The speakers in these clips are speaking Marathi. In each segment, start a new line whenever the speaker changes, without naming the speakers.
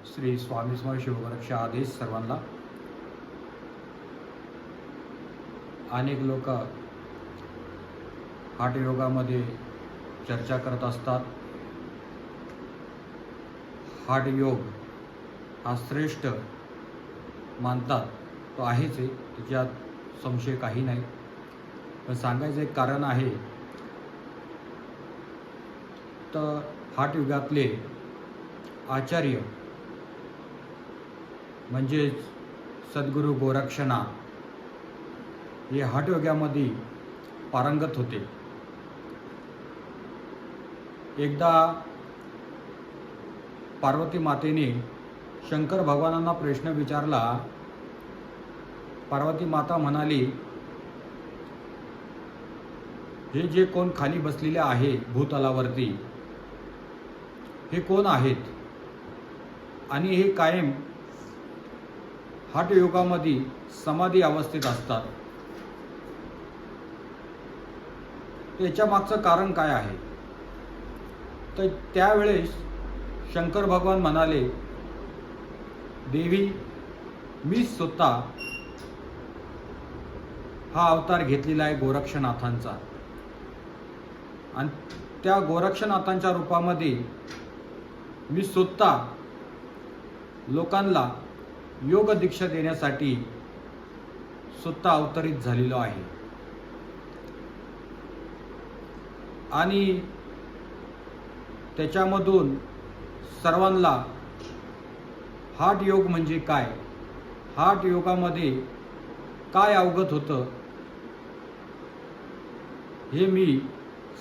श्री स्वामी समर्थ शिववृक्ष आदेश सर्वांना. अनेक लोक हठयोगामध्ये चर्चा करत असतात. हठयोग हा श्रेष्ठ मानतात, तो आहेच आहे, त्याच्यात संशय काही नाही. पण सांगायचं एक कारण आहे, तर हठयुगातले आचार्य म्हणजेच सद्गुरू गोरक्षनाथ हे हठयोगामध्ये पारंगत होते. एकदा पार्वती मातेने शंकर भगवानांना प्रश्न विचारला. पार्वती माता म्हणाली, हे जे कोण खाली बसलेले आहे भूतलावरती, हे कोण आहेत आणि हे कायम हठयोगामध्ये समाधी अवस्थेत असतात. त्याच्या मागचं कारण काय आहे? तर त्यावेळेस शंकर भगवान म्हणाले, देवी, मी स्वतः हा अवतार घेतलेला आहे गोरक्षनाथांचा, आणि त्या गोरक्षनाथांच्या रूपामध्ये मी स्वतः लोकांना योग दीक्षा देण्यासाठी स्वतः अवतरित झालेलो आहे. आणि त्याच्यामधून सर्वांना हठयोग म्हणजे काय, हठयोगामध्ये काय अवगत होतं, हे मी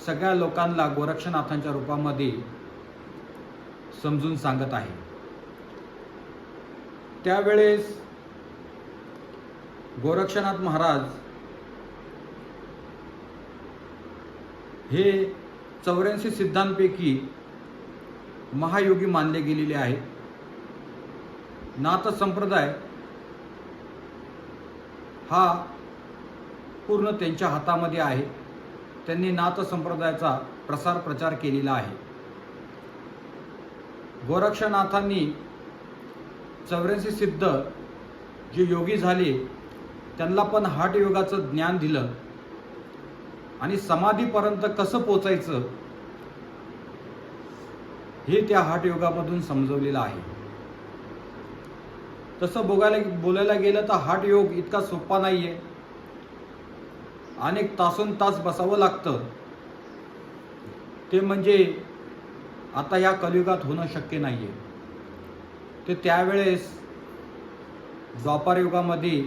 सगळ्या लोकांना गोरक्षनाथांच्या रूपामध्ये समजून सांगत आहे. त्यावेळेस गोरक्षनाथ महाराज हे 84 सिद्धांपैकी महायोगी मानले गेलेले आहेत. नाथ संप्रदाय हा पूर्ण त्यांच्या हातामध्ये आहे. त्यांनी नाथ संप्रदायाचा प्रसार प्रचार केलेला आहे. गोरक्षनाथांनी 84 सिद्ध जे योगी झाले त्यांना पण हठयोगाचं ज्ञान दिलं आणि समाधीपर्यंत कसं पोचायचं हे त्या हठयोगामधून समजवलेलं आहे. तसं बोलायला गेलं तर हठयोग इतका सोपा नाही आहे. अनेक तासोन तास बसावं लागतं. ते म्हणजे आता या कलियुगात होणं शक्य नाही आहे. ते त्यावेळेस द्वापार युगामध्ये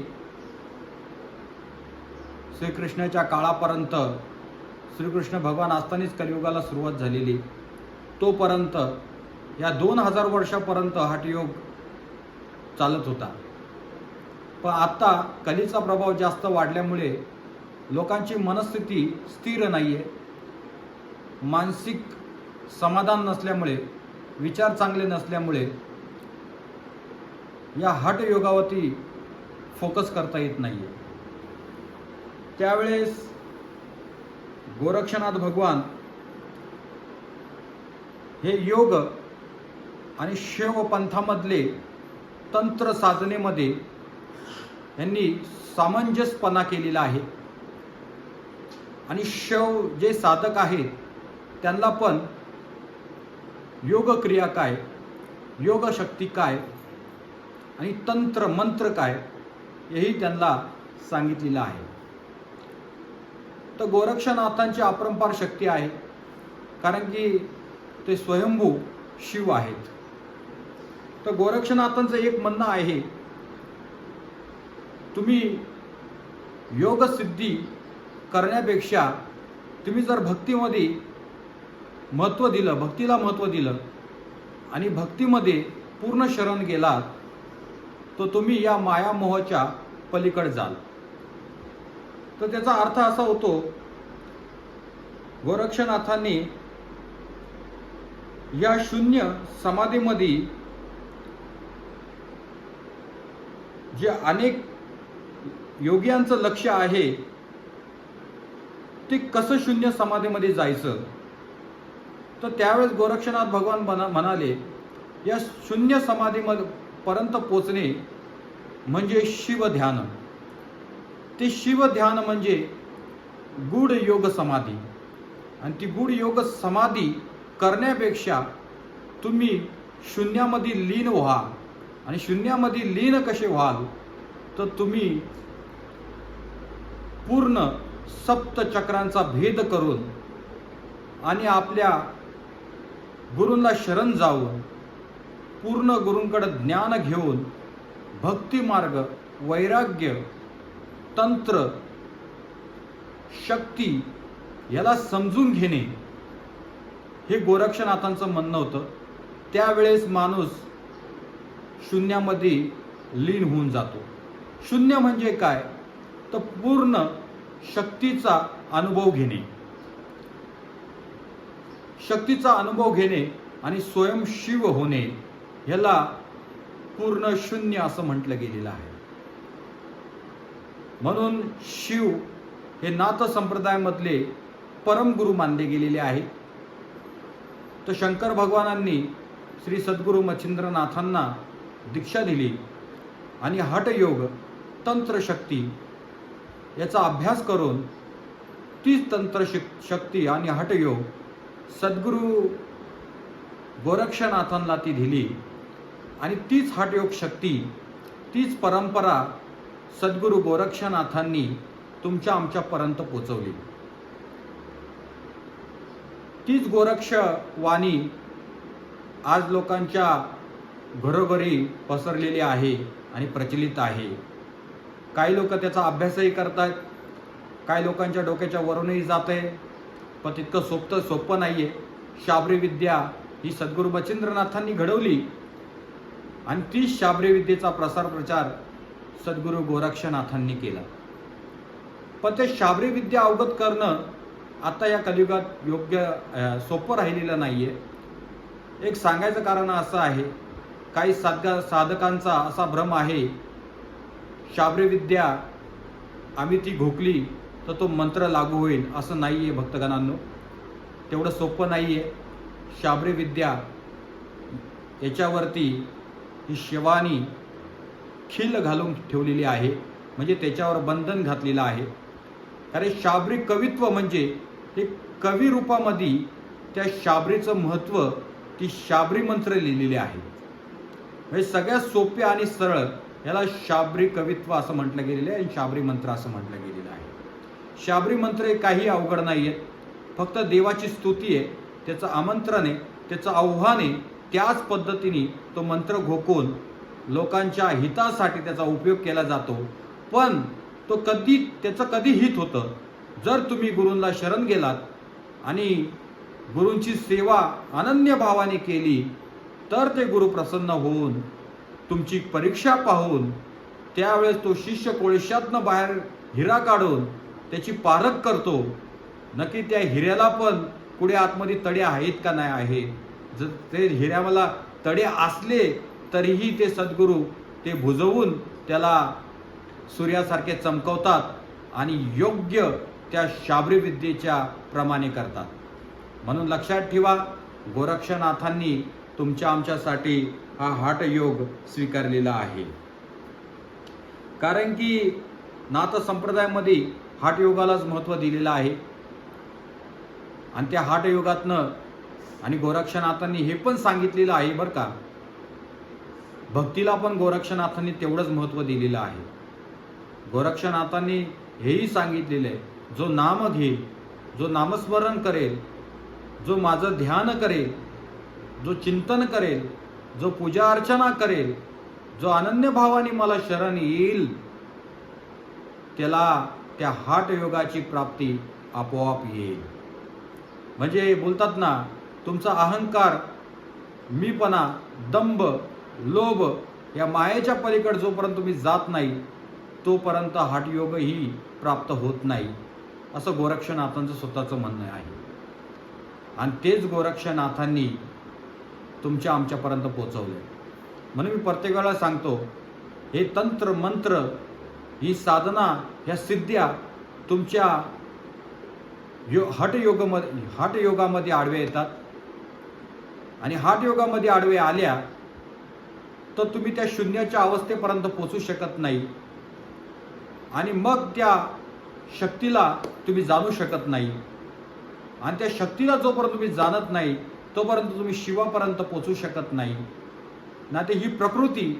श्रीकृष्णाच्या काळापर्यंत, श्रीकृष्ण भगवान असतानाच कलियुगाला सुरुवात झालेली, तोपर्यंत या 2000 वर्षापर्यंत हठयोग चालत होता. पण आता कलीचा प्रभाव जास्त वाढल्यामुळे लोकांची मनस्थिती स्थिर नाही आहे. मानसिक समाधान नसल्यामुळे, विचार चांगले नसल्यामुळे या हठयोगावरती फोकस करता येत नाही आहे. त्यावेळेस गोरक्षनाथ भगवान हे योग आणि शैव पंथामधले तंत्र साधनेमध्ये यांनी सामंजस्यपणा केलेला आहे. आणि शैव जे साधक आहेत त्यांना पण योग क्रिया काय, योग शक्ती काय आणि तंत्र मंत्र काय हेही त्यांना सांगितलेलं आहे. तर गोरक्षनाथांची अपरंपार शक्ती आहे, कारण की ते स्वयंभू शिव आहेत. तर गोरक्षनाथांचं एक म्हणणं आहे, तुम्ही योग सिद्धी करण्यापेक्षा तुम्ही जर भक्तीमध्ये महत्त्व दिलं, भक्तीला महत्त्व दिलं आणि भक्तीमध्ये पूर्ण शरण गेलात, तर तुम्ही या मायामोहाच्या पलीकडे जाल. तर त्याचा अर्थ असा होतो, गोरक्षनाथांनी या शून्य समाधीमध्ये जे अनेक योग्यांचं लक्ष आहे, ते कसं शून्य समाधीमध्ये जायचं. तर त्यावेळेस गोरक्षनाथ भगवान म्हणाले, या शून्य समाधीमध्ये पर्यंत पोचणे म्हणजे शिवध्यान. ते शिवध्यान म्हणजे गूढ योग समाधी. आणि ती गूढ योग समाधी करण्यापेक्षा तुम्ही शून्यामध्ये लीन व्हा. आणि शून्यामध्ये लीन कसे व्हाल तर तुम्ही पूर्ण सप्तचक्रांचा भेद करून आणि आपल्या गुरूंना शरण जाऊन पूर्ण गुरूंकडे ज्ञान घेऊन भक्ती मार्ग, वैराग्य, तंत्र, शक्ती याला समजून घेणे हे गोरक्षनाथांचं म्हणणं होतं. त्यावेळेस माणूस शून्यामध्ये लीन होऊन जातो. शून्य म्हणजे काय तर पूर्ण शक्तीचा अनुभव घेणे. शक्तीचा अनुभव घेणे आणि स्वयंशिव होणे ह्याला पूर्ण शून्य असं म्हटलं गेलेलं आहे. म्हणून शिव हे नाथ संप्रदायामधले परमगुरु मानले गेलेले आहे. तर शंकर भगवानांनी श्री सद्गुरू मच्छिंद्रनाथांना दीक्षा दिली आणि हठयोग, तंत्रशक्ती याचा अभ्यास करून तीच तंत्रशक्ती आणि हठयोग सद्गुरू गोरक्षनाथांना ती दिली. आणि तीच हठयोग शक्ती, तीच परंपरा सद्गुरू गोरक्षनाथांनी तुमच्या आमच्यापर्यंत पोचवली. तीच गोरक्ष वाणी आज लोकांच्या घरोघरी पसरलेली आहे आणि प्रचलित आहे. काही लोक त्याचा अभ्यासही करतात, काही लोकांच्या डोक्याच्या वरूनही जात आहे, पण तितकं सोपं नाही आहे. शाबरी विद्या ही सद्गुरू मच्छिंद्रनाथांनी घडवली आणि तीच शाबरी विद्येचा प्रसार प्रचार सद्गुरू गोरक्षनाथांनी केला. पण ते शाबरी विद्या अवगत करणं आता या कलियुगात योग्य सोपं राहिलेलं नाही आहे. एक सांगायचं कारण असं आहे, काही साधकांचा असा भ्रम आहे, शाबरी विद्या आम्ही ती घोकली तर तो मंत्र लागू होईल. असं नाही आहे भक्तगणांनो, तेवढं सोपं नाही आहे. शाबरी विद्या याच्यावरती ही शिवानी खिल घालून ठेवलेली आहे, म्हणजे त्याच्यावर बंधन घातलेलं आहे. कारण शाबरी कवित्व म्हणजे हे कवी रूपामध्ये त्या शाबरीचं महत्त्व, ती शाबरी मंत्र लिहिलेले आहे. म्हणजे सगळ्यात सोपे आणि सरळ याला शाबरी कवित्व असं म्हटलं गेलेलं आहे आणि शाबरी मंत्र असं म्हटलं गेलेलं आहे. शाबरी मंत्र हे काही अवघड नाही आहेत, फक्त देवाची स्तुती आहे, त्याचं आमंत्रण आहे, त्याचं आव्हान आहे. त्याच पद्धतीने तो मंत्र घोकून लोकांच्या हितासाठी त्याचा उपयोग केला जातो. पण तो त्याचं कधी हित होतं जर तुम्ही गुरूंना शरण गेलात आणि गुरूंची सेवा अनन्य भावाने केली तर ते गुरु प्रसन्न होऊन तुमची परीक्षा पाहून त्यावेळेस तो शिष्य कोळशातनं बाहेर हिरा काढून त्याची पारख करतो. नक्की त्या हिऱ्याला पण पुढे आतमध्ये तडे आहेत का नाही आहे. जर ते हिऱ्याला तडे असले तरीही ते सद्गुरू ते बुजवून त्याला सूर्यासारखे चमकवतात आणि योग्य त्या शाबरी विद्येच्या प्रमाणे करतात. म्हणून लक्षात ठेवा, गोरक्षनाथांनी तुमच्या आमच्यासाठी हा हठयोग स्वीकारलेला आहे. कारण की नाथ संप्रदायामध्ये हठयोगालाच महत्त्व दिलेलं आहे. आणि त्या हठयोगातनं आणि गोरक्षनाथांनी हे पण सांगितलेलं आहे बरं का, भक्तीला पण गोरक्षनाथांनी तेवढंच महत्त्व दिलेलं आहे. गोरक्षनाथांनी हेही सांगितलेलं आहे, जो नाम घेईल, जो नामस्मरण करेल, जो माझं ध्यान करेल, जो चिंतन करेल, जो पूजा अर्चना करेल, जो अनन्य भावाने मला शरण येईल, त्याला त्या हठयोगाची प्राप्ती आपोआप येईल. म्हणजे बोलतात ना, तुमचा अहंकार, मीपणा, दंभ, लोभ या मायेच्या पलीकडे जोपर्यंत तुम्ही जात नाही तोपर्यंत हठयोगही प्राप्त होत नाही, असं गोरक्षनाथांचं स्वतःचं म्हणणं आहे. आणि तेच गोरक्षनाथांनी तुमच्या आमच्यापर्यंत पोचवले. म्हणून मी प्रत्येक वेळेला सांगतो, हे तंत्र मंत्र, ही साधना, ह्या सिद्ध्या तुमच्या हठयोगामध्ये आडव्या येतात. आणि हठयोगामध्ये आडवे आल्या तर तुम्ही त्या शून्याच्या अवस्थेपर्यंत पोचू शकत नाही आणि मग त्या शक्तीला तुम्ही जाणू शकत नाही आणि त्या शक्तीला जोपर्यंत तुम्ही जाणत नाही तोपर्यंत तुम्ही शिवापर्यंत पोचू शकत नाही ना. ते ही प्रकृती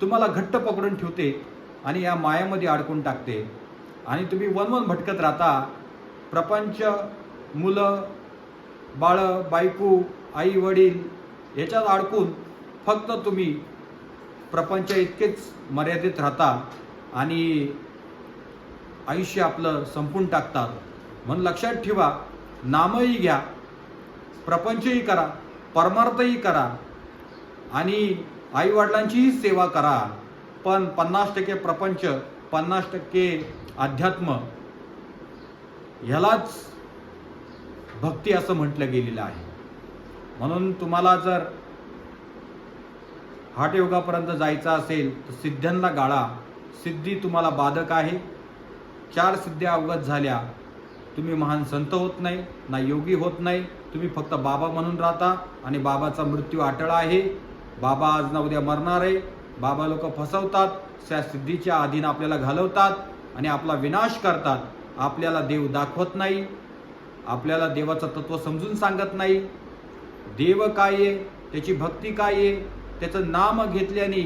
तुम्हाला घट्ट पकडून ठेवते आणि या मायामध्ये अडकून टाकते आणि तुम्ही वनवन भटकत राहता. प्रपंच, मुलं, बाळं, बायको, आई वडील याच्यात अडकून फक्त तुम्ही प्रपंच इतकेच मर्यादित राहता आणि आयुष्य आपलं संपून टाकतात. म्हणून लक्षात ठेवा, नामही घ्या, प्रपंचही करा, परमार्थही करा आणि आईवडिलांचीही सेवा करा, पण 50% प्रपंच, 50% अध्यात्म ह्यालाच भक्ती असं म्हटलं गेलेलं आहे. म्हणून तुम्हाला जर हठयोगापर्यंत जायचं असेल तर सिद्ध्यांना गाळा. सिद्धी तुम्हाला बाधक आहे. 4 सिद्ध्या अवगत झाल्या, तुम्ही महान संत होत नाही ना योगी होत नाही. तुम्ही फक्त बाबा म्हणून राहता आणि बाबाचा मृत्यू अटळ आहे. बाबा आज ना उद्या मरणार आहे. बाबा लोक फसवतात, त्या सिद्धीच्या अधीन आपल्याला घालवतात आणि आपला विनाश करतात. आपल्याला देव दाखवत नाही, आपल्याला देवाचं तत्व समजून सांगत नाही. देव काय आहे, त्याची भक्ती काय आहे, त्याचं नाम घेतल्याने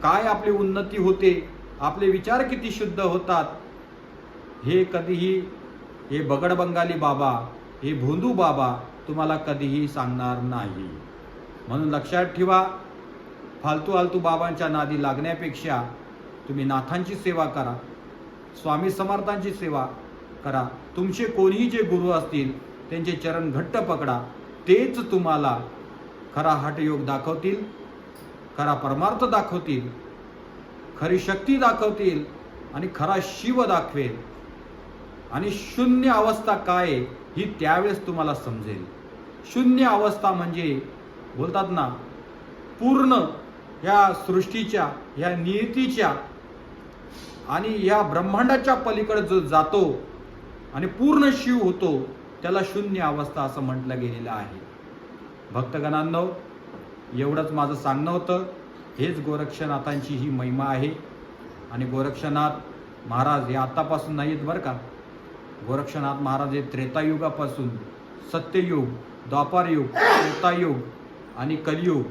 काय आपली उन्नती होते, आपले विचार किती शुद्ध होतात, हे कधीही हे बगड बंगाली बाबा, हे भोंदू बाबा तुम्हाला कधीही सांगणार नाही. म्हणून लक्षात ठेवा, फालतू बाबांच्या नादी लागण्यापेक्षा तुम्ही नाथांची सेवा करा, स्वामी समर्थांची सेवा करा. तुमचे कोणीही जे गुरु असतील त्यांचे चरण घट्ट पकडा. तेच तुम्हाला खरा हठयोग दाखवतील, खरा परमार्थ दाखवतील, खरी शक्ती दाखवतील आणि खरा शिव दाखवेल. आणि शून्य अवस्था काय ही त्यावेळेस तुम्हाला समजेल. शून्य अवस्था म्हणजे बोलतात ना, पूर्ण या सृष्टीच्या, या नियतीच्या आणि या ब्रह्मांडाच्या पलीकडे जो जातो आणि पूर्ण शिव होतो त्याला शून्य अवस्था असं म्हटलं गेलेलं आहे. भक्तगणांनो, एवढंच माझं सांगणं होतं. हेच गोरक्षनाथांची ही महिमा आहे. आणि गोरक्षनाथ महाराज हे आतापासून नाहीत बरं का. गोरक्षनाथ महाराज हे त्रेतायुगापासून, सत्ययुग, द्वापारयुग, त्रेतायुग आणि कलियुग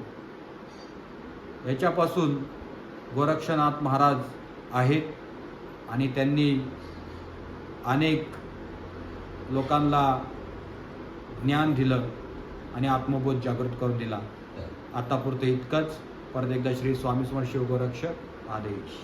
याच्यापासून गोरक्षनाथ महाराज आहेत आणि त्यांनी अनेक लोकांना ज्ञान दिलं आणि आत्मबोध जागृत करून दिला. आतापुरतं इतकंच. परत एकदा श्री स्वामी समर्थ शिव गोरक्ष आदेश.